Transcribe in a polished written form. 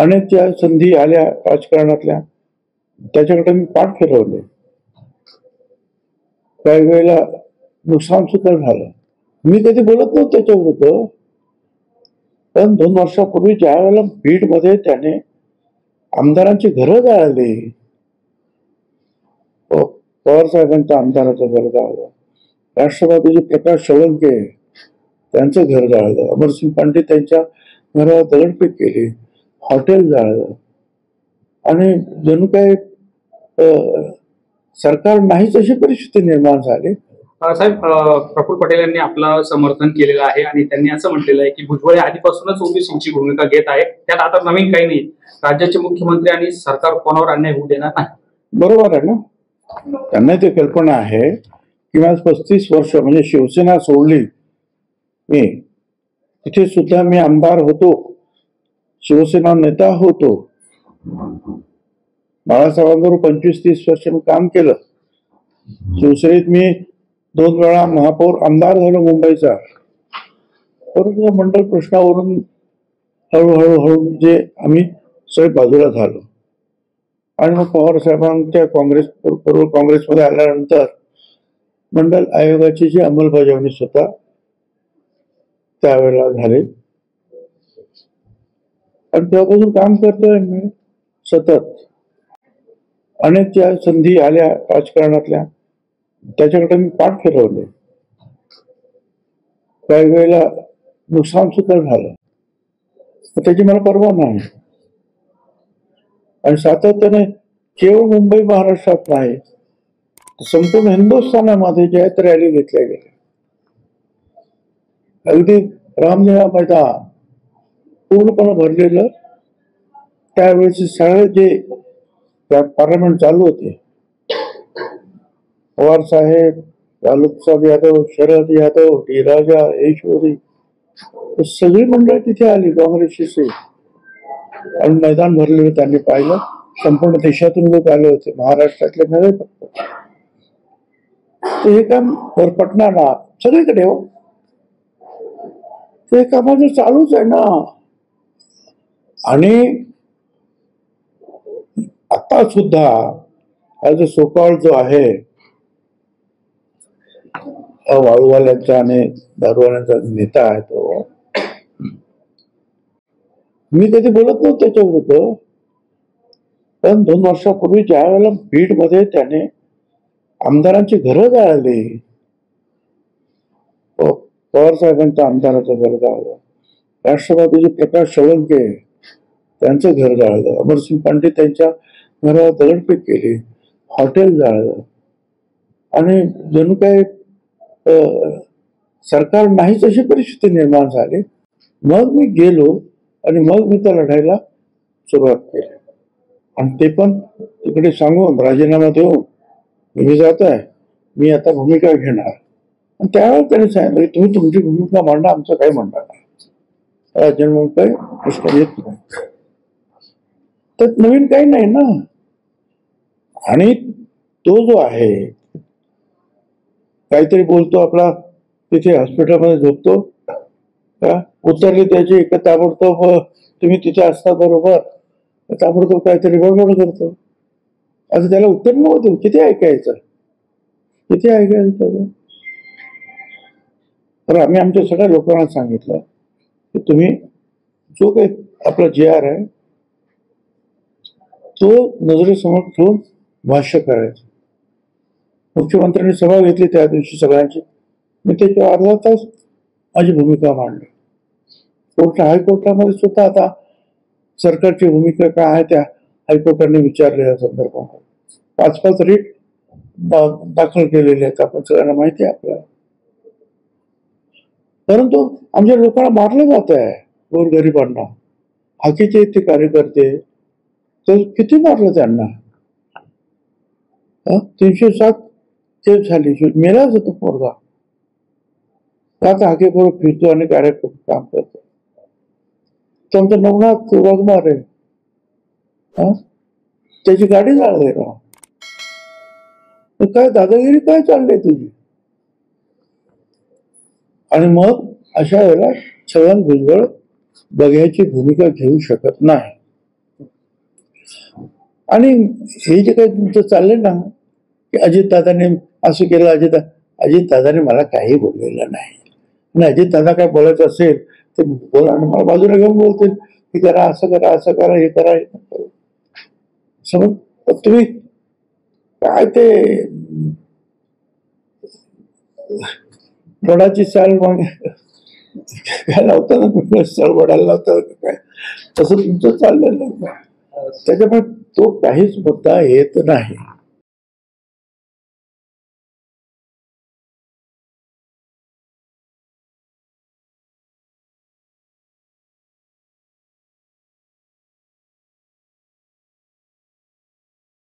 अनेक ज्या संधी आल्या राजकारणातल्या त्याच्याकडे मी पाठ फिरवले. काही वेळेला नुकसान सुद्धा झालं. मी कधी बोलत नव्हतं त्याच्या विरुद्ध, पण 2 वर्षापूर्वी ज्या वेळेला बीडमध्ये त्याने आमदारांची घरं जाळली, पवार साहेबांचं आमदाराचं घर जाळलं, राष्ट्रवादीचे प्रकाश सोळंके त्यांचं घर जाळलं, अमरसिंग पंडित त्यांच्या घरावर दगडफेक केली, हॉटेल जाळलं आणि जणू काय सरकार नाहीच अशी परिस्थिती निर्माण झाली. साहेब, प्रफुल्ल पटेल यांनी आपलं समर्थन केलेलं आहे आणि त्यांनी असं म्हटलेलं आहे की भुजबळ आधीपासूनच ओबीसीची भूमिका घेत आहे, त्यात आता नवीन काही नाही. राज्याचे मुख्यमंत्री आणि सरकार कोणावर अन्याय होऊ देणार नाही. बरोबर आहे ना, त्यांना ती कल्पना आहे की माझ 35 वर्ष म्हणजे शिवसेना सोडली मी, तिथे सुद्धा मी आमदार होतो, शिवसेना नेता होतो, बाळासाहेबांबरोबर 25-30 वर्ष मी काम केलं. शिवसेनेत मी 2 वेळा महापौर आमदार झालो मुंबईचा. परंतु मंडळ प्रश्नावरून हळूहळू जे आम्ही सगळे बाजूला झालो आणि मग पवार साहेबांच्या काँग्रेसमध्ये आल्यानंतर मंडल आयोगाची जी अंमलबजावणी सुद्धा त्यावेळेला झाली आणि तेव्हापासून काम करतोय मी सतत. अनेक ज्या संधी आल्या राजकारणातल्या त्याच्याकडे मी पाठ फिरवले. काही वेळेला नुकसान सुद्धा झालं, त्याची मला पर्वा नाही. आणि सातत्याने केवळ मुंबई महाराष्ट्रात नाही, संपूर्ण हिंदुस्थानामध्ये ज्या रॅली घेतल्या गेल्या. अगदी रामलीला मैदान पूर्णपणे भरलेलं. त्यावेळेचे सगळे जे पार्लमेंट चालू होते, पवार साहेब, लालूप्रसाद यादव, शरद यादव, डी राजा, ईश्वरी, सगळी मंडळी तिथे आली काँग्रेसची आणि मैदान भरलेलं त्यांनी पाहिलं. संपूर्ण देशातून लोक आले होते, महाराष्ट्रातले नव्हे फक्त. हे काम पटणार ना सगळीकडे हो, ते कामाचं चालूच आहे ना. आणि आता सुद्धा ॲज अ सोकॉल्ड जो आहे वाळूवाल्यांचा आणि दारूवाल्यांचा नेता आहे तो, मी कधी बोलत नव्हतो त्याच्या विरुद्ध, पण 2 वर्षापूर्वी ज्या वेळेला बीडमध्ये त्याने आमदारांची घरं जाळली, पवार साहेबांचं आमदाराचं घर जाळलं, राष्ट्रवादीचे प्रकाश सोळंके त्यांचं घर जाळलं, अमरसिंग पंडित त्यांच्या घरावर दगडफेक केली, हॉटेल जाळलं आणि जणू काय सरकार नाहीच अशी परिस्थिती निर्माण झाली. मग मी गेलो आणि मग मी त्या लढाईला सुरुवात केली आणि ते पण तिकडे सांगून राजीनामा देऊन मी जात आहे, मी आता भूमिका घेणार. आणि त्यावेळेस त्यांनी सांगितलं की तुम्ही तुमची भूमिका मांडा, आमचं काही म्हणणार नाही, राजीनामा काही प्रश्न येत नाही. तर नवीन काही नाही ना. आणि तो जो आहे काहीतरी बोलतो आपला, तिथे हॉस्पिटलमध्ये झोपतो का, उतरली त्याची एक ताबडतोब तुम्ही तिथे असता बरोबर, ताबडतोब काहीतरी गडबड करतो. आता त्याला उत्तर नव्हतं, किती ऐकायचं. तर आम्ही आमच्या सगळ्या लोकांना सांगितलं की तुम्ही जो काही आपला JR आहे तो नजरेसमोर ठेवून भाष्य करायचं. मुख्यमंत्र्यांनी सभा घेतली त्या दिवशी सगळ्यांची, मी त्याच्यावर अर्धा तास माझी भूमिका मांडली. हायकोर्टामध्ये सुद्धा आता सरकारची भूमिका काय आहे त्या हायकोर्टाने विचारले या संदर्भात 5-5 रीट दाखल केलेले आहेत, आपण सगळ्यांना माहिती आहे आपल्याला. परंतु आमच्या लोकांना मारलं जात आहे, गोरगरिबांना. हाकीचे ते कार्यकर्ते, तर किती मारलं त्यांना. 307 केस झाली, मेलाच होतो पोरगा. आता हाकेबरोबर फिरतो आणि कार्यक्रम काम करतो. तुमचा नवनाथ वाघमारे आहे, त्याची गाडी जाळली राव. काय दादागिरी काय चालली तुझी. आणि मग अशा वेळेला छगन भुजबळ बघ्याची भूमिका घेऊ शकत नाही. आणि हे जे काही तुमचं चाललंय ना की अजितदादाने असं केलं, अजितदादाने मला काही बोललेलं नाही. आणि अजितदादा काय बोलायचं असेल ते बोला, आणि मला बाजूला घेऊन बोलतील हे करा, असं करा, असं करा, हे करा, हे करा. समज तुम्ही काय ते वडाची चाल मग काय लावता ना, चळ वडायला लावता काय, तसं तुमचं चाललेलं. त्याच्यामुळे तो काहीच मुद्दा येत नाही.